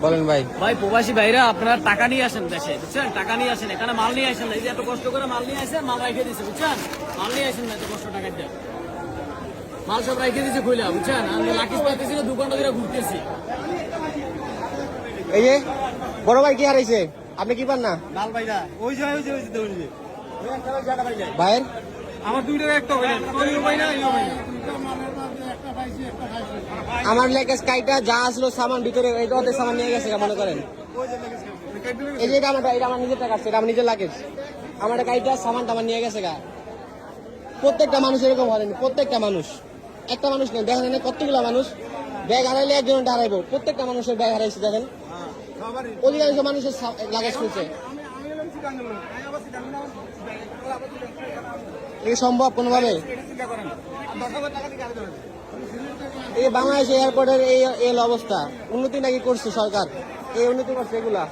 বলেন ভাই। ভাই প্রবাসী ভাইরা আপনারা টাকা নিয়ে আসেন দেশে, বুঝছেন? টাকা নিয়ে আসেন, এখানে মাল নিয়ে আসেন না। এই যে এত কষ্ট করে মাল নিয়ে আসেন, মাল রেখে দিচ্ছে, বুঝছেন? মাল নিয়ে আসেন না, এত কষ্ট টাকা দিয়ে মাল সব রেখে দিচ্ছে খুলে, বুঝছেন? আমি লাকিস পাইতেছি না, 2 ঘন্টা ধরে ঘুরতেছি। এই যে বড় ভাই কি হারাইছে, আপনি কি পান না লাল ভাইরা ওই যে ভাইয়ের? আমার দুইটার একটা ভাই না, আমার লেগে স্কাইটা যা আসলো সামান ভিতরে এটা ওদের সামান নিয়ে গেছে মনে করেন। এই যে এটা আমার নিজের টাকা, এটা আমার নিজের লাগেজ। আমার গাড়িটা সামান টামান নিয়ে গেছে গা। প্রত্যেকটা মানুষ এরকম হয়নি, প্রত্যেকটা মানুষ, একটা মানুষ নেই, দেখেন না কতগুলো মানুষ ব্যাগ হারাইলে একজন হারাইবো। প্রত্যেকটা মানুষের ব্যাগ হারাইছে, দেখেন অধিকাংশ মানুষের লাগেজ খুলছে। এই সম্ভব কোনোভাবে? এই বাংলাদেশ এয়ারপোর্টের এই অবস্থা। উন্নতি নাকি করছে সরকার, এই উন্নতি করছে এগুলা।